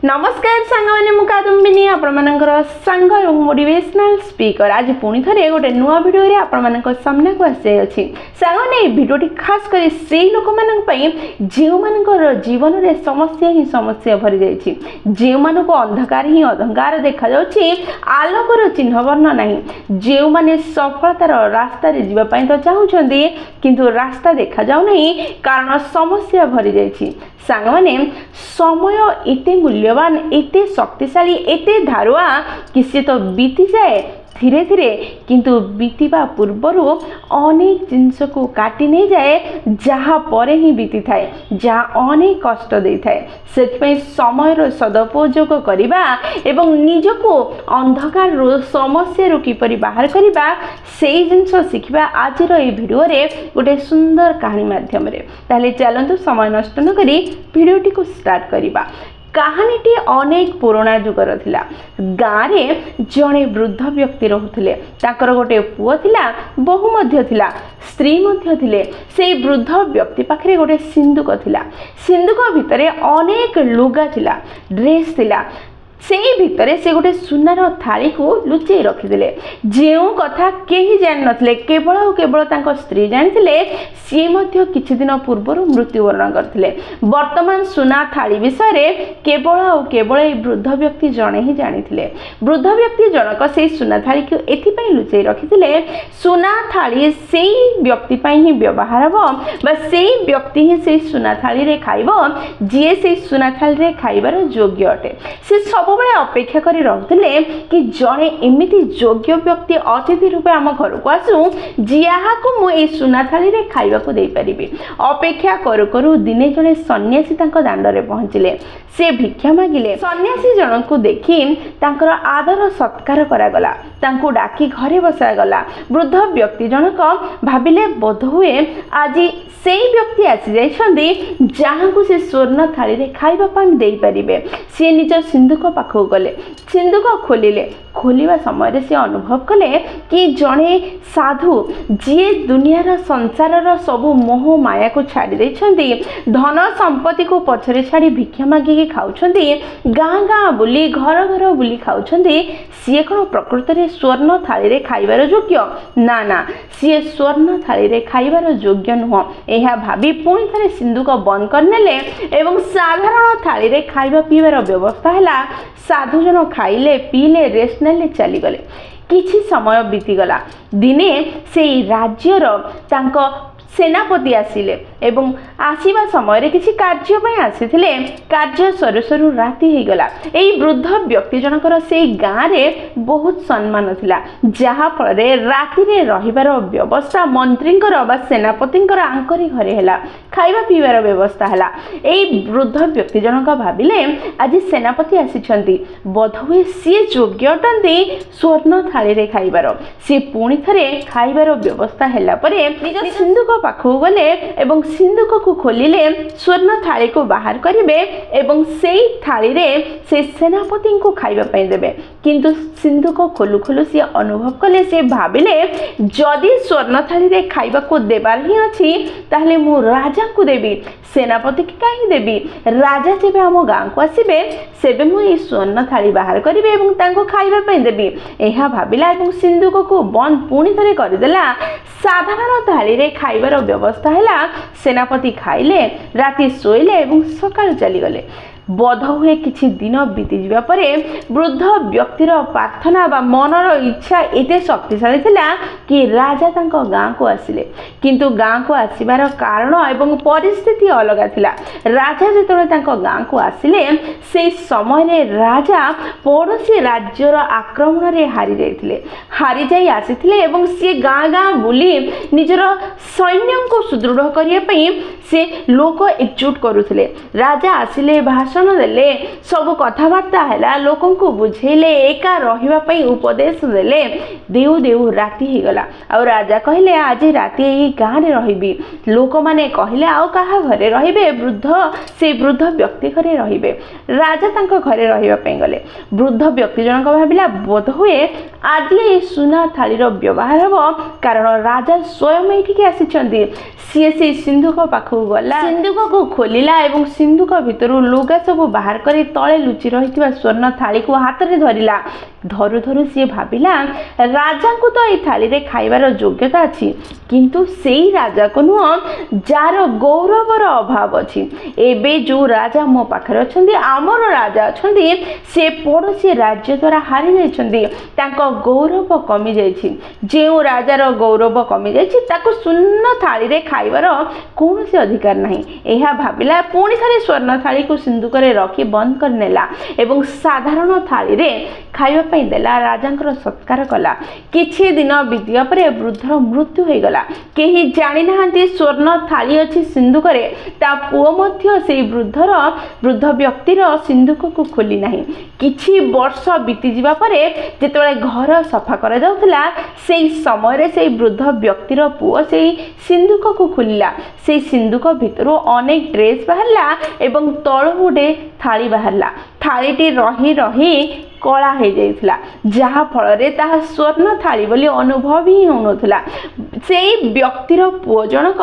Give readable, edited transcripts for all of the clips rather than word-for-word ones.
नमस्कार सांगने मु कादम्बिनी आपणमानकर सांग और मोटिवेशनल स्पीकर आज पुणी थे गोटे नुआ वीडियो रे आपण सामना को आसी अछि सांगने वीडियोटी खास कर से लोक मान जो मान जीवन रे समस्या ही समस्या भरी जाइछि जो मान को अंधकार ही अंधकार देखा जाउछि आलोकर चिन्ह वर्ण नहीं जो माने सफलतार रास्ता रे जीवा पई तो चाहुछंदी किंतु रास्ता देखा जाउ नहीं कारण समस्या भरी जाइछि सांग माने समय एते मूल्यवान एते शक्तिशाली एते धारुआ कि से तो बीती जाए धीरे धीरे किंतु बीतीबा पूर्वर अनेक जिनस को काटी नहीं जाए जहाँ परे ही बीती थाए जहाँ अनेक कष्ट दे थाए से समय सदुपयोग करवा एवं निजको अंधकार समस्या किपरि बाहर करवा से जिनस शिखा आज वीडियो रे गोटे सुंदर कहानी माध्यम ताले चलतु समय नष्ट न करी वीडियोटी को स्टार्ट करवा। कहानीटी अनेक पुराना जुगर थिला गाँव रे जड़े वृद्ध व्यक्ति रोते ताकर गोटे पुओ थिला बहु मध्य थिला स्त्री मध्य थिले से वृद्ध व्यक्ति पाखरे गोटे सिंदूक थिला सिंदूक भितरे अनेक लुगा थिला ड्रेस थिला से भितरे से गोटे सुनार थाली को लुचै रखिदे जो कथा केही जान नथिले केवल और केवल तांको स्त्री जानिथिले सी मध्य किछि दिन पूर्व मृत्युवरण करथिले वर्तमान सुना थाली विषय रे केवल और केवल ए वृद्ध व्यक्ति जणे ही जानिथिले वृद्ध व्यक्ति जनक से सुना थाली को एथि पई लुचै रखिथिले सुना थाली सेही व्यक्ति पई ही व्यवहार हो बा सेही व्यक्ति ही से सुना थाली रे खाइबो जे से सुना थाली रे खाइबार योग्य अटे से सब अपेक्षा करी रहुले कि जड़े एमती योग्य व्यक्ति अतिथि रूपे आम घर को आसू जिहा को मुझे सुना थाली रे खाइबा को दे पारिबी अपेक्षा करू करू दिने जड़े सन्यासी दांड रे पहुंचले से भिक्षा मागिले सन्यासी जन को देखी तांकर आदर सत्कार करागला तांको डाकी घरे बसागला वृद्ध व्यक्ति जनक भाविले बोध हुए आज से व्यक्ति आसी जाइछंदी जहाँ को से स्वर्ण थाली रे खाइबा पाई दे पारिबे से निज सिंधुक पाखु गले सिंधुक खोलिले खोलिबा समय से अनुभव कले कि जड़े साधु जी दुनियार संसार सबु मोह माया को छाड़ी देछंदी धन संपत्ति को पछरे छाड़ी भिक्षा मागी खाउछंदी गाँ गाँ बुली घर घर बुली खाउछंदी सी कौन प्रकृत रे स्वर्ण थाली रे खाइबार योग्य ना ना सी स्वर्ण थाली रे खाइबार योग्य नुह यह भावी पुणी थे सिंधुक बंद करनेले एवं साधारण थाली रे खाइबा पीबार व्यवस्था है साधु जन खाइले पीले रेस्ट नेले चली गले किछि समय बीतीगला दिने से राज्यर तांको सेनापति आसिले एवं आसीबा समय रे किछि कार्य पय आसीथिले कार्य सरू सरू राति हे गला एई वृद्ध व्यक्ति जनकर से गाँ रे बहुत सम्मान थिला जहा फल रे राति रे रहिबार व्यवस्था मंत्रींकर बा सेनापतिंकर आंकरी घरे हैला खाइबा पीबार व्यवस्था हैला एई वृद्ध व्यक्ति जनक भाबिले आज सेनापति आसीछंती बोधहुए सी योग्य अटंती स्वर्ण थाली रे खाइबार से पुणी थरे खाइबार व्यवस्था हैला परे निज सिंधुक पाखु गले एवं सिंधुक को खोलिले स्वर्ण थाली को बाहर करिवे एवं सेई थाली रे से सेनापति को खाइबा पई देबे किंतु सिंधुक खोलु खोलु से अनुभव कले से भाबिले जदि स्वर्ण थाली रे खाइबा को देबार ही अछि ताहले मु राजा को देबी सेनापति की कहीं देबी राजा जेबे हम गाँ को आसीबे सेबे मु ए स्वर्ण थाली बाहर करिवे एवं तांको खाइबा पई देबी एहा भाबिला एवं सिंधुक को बंद पुणी थरे करदेला साधारण थाली रे खाइबार व्यवस्था है सेनापति खाइले राति शोइले एवं सकाळ चली गले बोध हुए किछि दिन बीती जिबा परे वृद्ध व्यक्तिर प्रार्थना बा मनर इच्छा एते शक्तिशाली थिला कि राजा तांको गाँ को आसिले किंतु गाँ को आसीबार कारण एवं परिस्थिति अलग थिला राजा जेतले तांको गाँ को आसिले से समय रे राजा पड़ोसी राज्यर आक्रमण रे हारी जाई आसीथिले एवं से गाँ गाँ बुली निजर सैन्य को सुदृढ़ करिया पई से लोक एकजुट करुथिले राजा आसिले भाषण देले सब कथबार्ता है लोक को बुझेले एका रहिबा पई उपदेश देले देउ देउ राति ही गला और राजा कहले आज राति एही गाँ रे रहिबी लोक माने कहले आउ कहा घरे रहिबे वृद्ध से वृद्ध व्यक्ति घरे रहिबे राजा तांको घरे रहिबा पई गले वृद्ध व्यक्ति जनक भाबिला बोध हुए आज ए सुना थालीर व्यवहार हबो कारण राजा स्वयं एठिके आसीचंदी सी सिंधुक पाखु गला सिंधुक को खोलिला एवं सिंधुक भितरु लुगा सब बाहर कर तले लुचि रही स्वर्ण थाली को हाथ में धरला। धरु धरु सी भाविला राजा को तो ये थाली रे खाइबार योग्यता अच्छी, किंतु सेई राजा को नुह जार गौरवर अभाव अच्छी। एबे जो राजा मो पाखरे अछंती, आमर राजा अछंती, से पड़ोसी राज्य द्वारा हारी जाइछंती, तांको गौरव कमी जाइछि। जेउ राजार गौरव कमी जाइछि ताको स्वर्ण थाली रे खाइबार कौनसी अधिकार नहीं। एहा भाविला पुणी थरे स्वर्ण थाली को सिंधुक रे रखी बंद कर नेला एवं साधारण थाली रे खाइबा पई देला। राजांकर सत्कार कला। किछि दिन बीतिया परे वृद्धर मृत्यु हो गला। केही जानि नाहांती स्वर्ण थाली अछि सिंधुक रे, ता पुओ मध्य सेई वृद्ध व्यक्तिर सिंधुक को खोली नाही। किछि वर्ष बीती जिबा परे जेतबेले घर सफा करा जाउथला, सेई समय रे सेई वृद्ध व्यक्तिर पुओ सेई सिंधुक को खोलिला। सेई सिंधुक भितरु अनेक ड्रेस बाहरला एवं तळु गोटे थाली बाहरला। थालीटी रही रही कला हो जाइथिला, जहा फल रे ताहा स्वर्ण थाली बोली अनुभव ही होनथला। सेई व्यक्तिर पुओ जनक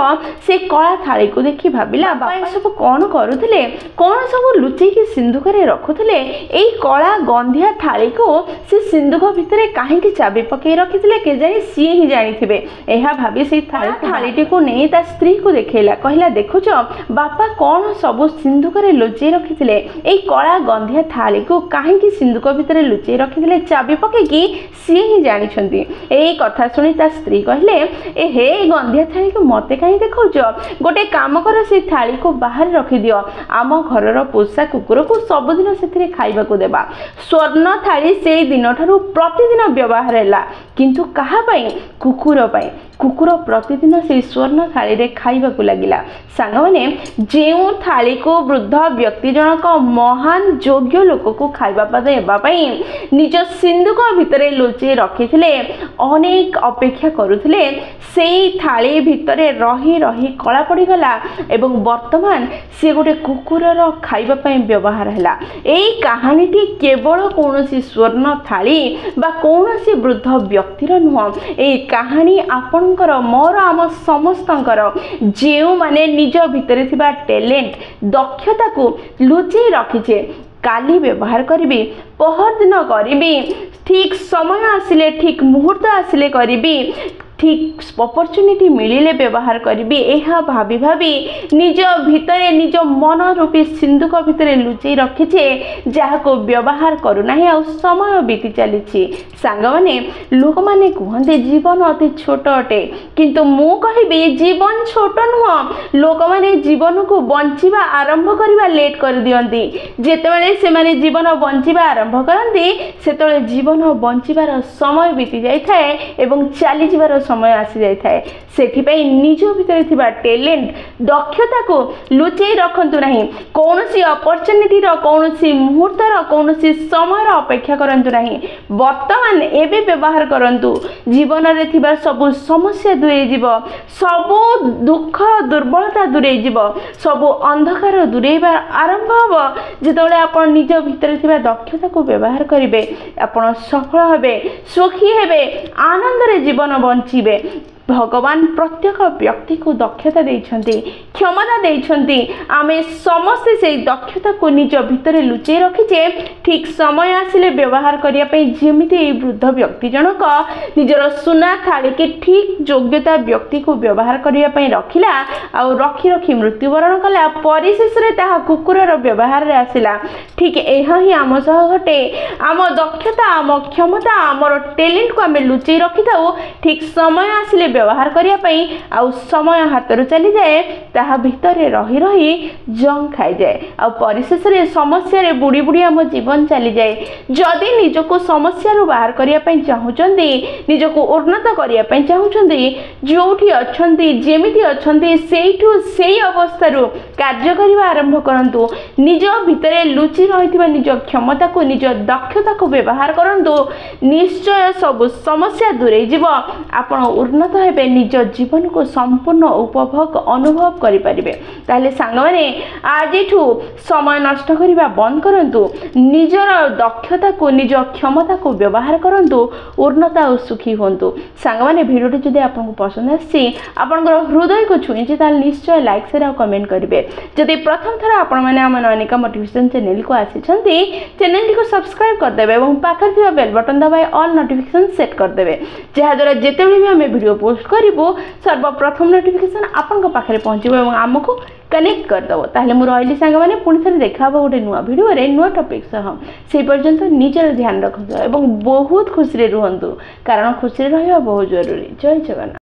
से कला थाली को देखि भाबिला बापा सब कोन करूथिले, कोन सब लुचै कि सिंधुक रे रखुथिले। एई कला गंधिया थाली को से सिंधुक भितरे काहे कि चाबी पके रखिथिले, के जानि सी ही जानिथिबे। एहा भाबी सेई थालीटी को नै ता स्त्री को देखेला, कहला देखुछ बापा कोन सब सिंधुक रे लुचै रखिथिले। एई कला गंधिया थाली को काहे कि सिंधुक भितरे लुचै रखिथिले चाबी पके कि सी ही जानिछंती। एई कथा सुनी ता स्त्री कहले ए हे गंधिया थाली को मते काहे देखौछ, गोटे काम कर से थाली को बाहर रखि दियो, आम घरर पोषा कुकुर को सबदिन सेथिरे खाइबा को देबा। स्वर्ण थाली से दिन ठारू प्रतिदिन व्यवहार हैला, किंतु कहा पई, कुकुर पई। कुकुर प्रतिदिन से स्वर्ण थाली रे खाइबा को लागिला। सांग माने जेउ थाली को वृद्ध व्यक्ति जनक महान योग्य लोक को खाइबा पदे एबा पई निज सिंधुक भितरे लुचै रखिथिले, अनेक अपेक्षा करुथिले, सेई थाली भितरे रही रही कला पड़ी गला एवं वर्तमान से गोटे कुकुरर खाइबा पई व्यवहार हैला। एई कहानीटी केवल कोनोसी स्वर्ण थाली बा कोनोसी वृद्ध व्यक्तिर नुह। एई कहानी आपन मोर आम समस्तंकर जेउ माने निज भितरे थिबा टैलेंट दक्षता को लुचै रखिछे, काली व्यवहार करिबी, पहर दिन करिबी, ठीक समय आसिले ठीक मुहूर्त आसिले करिबी, ठीक अपॉर्चुनिटी मिलिले व्यवहार करिबी, एहा भाबी भाबी निज भितरे निज मन रूपी सिंधुक भितरे लुचै रखिछे, जाहाको व्यवहार करू नाही आ समय बीती चलीछि। सांग माने लोक माने कहते जीवन अति छोट अटे, किंतु मु कहिबी जीवन छोट नुह। लोक माने जीवन को बंचिबा आरंभ करिबा लेट कर दियंती। जेतेबेले से माने जीवन बंचिबा आरंभ करंती, सेतेबेले जीवन बंचिबार समय बीती जाय थाए एवं चली जिबार समय आसी जाय थाए। सेथिपई निज भितर थिबा टैलेंट दक्षता को लुचै रखंतु नाही। कोनोसी अपॉर्चुनिटी रो, कोनोसी मुहूर्त रो, कोनोसी समय रो अपेक्षा करंतु नाही। वर्तमान एबे व्यवहार करंतु। जीवन रे थिबा सब समस्या दूरे जीवो, सब दुख दुर्बलता दूरे जीवो, सब अंधकार दूरेबा आरंभ हबो। जेतबेले आपण निज भितर थिबा दक्षता को व्यवहार करिवे, आपण सफल हेबे, सुखी हेबे, आनंद रे जीवन बंचिबे। भगवान प्रत्येक व्यक्ति को दक्षता देइछंती, क्षमता देइछंती। आमे समस्त से दक्षता को निज भितरे लुचै रखिछे, ठीक समय आसिले व्यवहार करिया पई। जेमिति ए वृद्ध व्यक्ति जनक निजर सुना थाली के ठीक योग्यता व्यक्ति को व्यवहार करिया पई रखिला, आ रखी रखी मृत्युवरण कला। परिशेष रे ताहा कुकुरर व्यवहार रे आसिला। ठीक एहा ही आम सह घटे। आम दक्षता, आम क्षमता, आमर टैलेंट को आमे लुचै रखिथाउ, ठीक समय आसिले व्यवहार करिया पई आ समय हातरू चली जाए, ताहा भितरे रही रही जंग खाई जाए, आ परिशेष रे समस्या रे बुड़ी बुड़ी आम जीवन चली जाए। जदि निजको समस्या रु बाहर करिया पई चाहुचंदी, निजको उन्नत करिया पई चाहुचंदी, जोठी अछंती, जेमिति अछंती सेइठु सेई अवस्था रु कार्य करिवा आरंभ करंतु। निज भितरे लुचि रहिथिबा निज क्षमता को, निज दक्षता को व्यवहार करंतु। निश्चय सब समस्या दूरे जीव, आपण उन्नत ହେବେ ନିଜ ଜୀବନକୁ ସମ୍ପୂର୍ଣ୍ଣ ଉପଭୋଗ ଅନୁଭବ କରିପାରିବେ। ତାହେଲେ ସାଙ୍ଗମାନେ ଆଜିଠୁ ସମୟ ନଷ୍ଟ କରିବା ବନ୍ଦ କରନ୍ତୁ, ନିଜର ଦକ୍ଷତାକୁ ନିଜ କ୍ଷମତାକୁ ବ୍ୟବହାର କରନ୍ତୁ, ଉନ୍ନତ ଆଉ ସୁଖୀ ହୁଅନ୍ତୁ। ସାଙ୍ଗମାନେ ଭିଡ଼ିଓଟି ଯଦି ଆପଣଙ୍କୁ ପସନ୍ଦ ଆସିଛି, ଆପଣଙ୍କର ହୃଦୟକୁ ଛୁଇଁଛି, ତାହେଲେ ନିଶ୍ଚୟ ଲାଇକ୍ ସେୟାର ଆଉ କମେଣ୍ଟ କରିବେ। ଯଦି ପ୍ରଥମ ଥର ଆପଣମାନେ ଆମ ନୟନିକା ମୋଟିଭେସନ ଚ୍ୟାନେଲକୁ ଆସିଛନ୍ତି, ଚ୍ୟାନେଲଟିକୁ ସବସ୍କ୍ରାଇବ କରିଦେବେ ଏବଂ ପାଖରେ ଥିବା ବେଲ୍ ବଟନ୍ ଦବାଇ ଅଲ୍ ନୋଟିଫିକେସନ୍ ସେଟ୍ କରିଦେବେ, ଯାହାଦ୍ୱାରା ଯେତେବେଳେ ବି ଆମେ ଭିଡ଼ିଓ ପୋଷ୍ଟ କରିବୁ ସର୍ବପ୍ରଥମ ନୋଟିଫିକେସନ୍ ଆପଣଙ୍କ ପାଖରେ ପହଞ୍ଚିବ ଏବଂ ଆମକୁ କନେକ୍ଟ କରିଦେବ। ତାହେଲେ ମୁଁ ରହିଲି ସାଙ୍ଗମାନେ, ପୁଣି ଥରେ ଦେଖା ହେବ ଗୋଟେ ନୂଆ ଭିଡ଼ିଓରେ ନୂଆ ଟପିକ୍ ସହ। ସେହି ପର୍ଯ୍ୟନ୍ତ ନିଜର ଧ୍ୟାନ ରଖନ୍ତୁ ଏବଂ ବହୁତ ଖୁସିରେ ରୁହନ୍ତୁ, କାରଣ ଖୁସିରେ ରହିବା ବହୁତ ଜରୁରୀ। ଜୟ ଜଗନ୍ନାଥ।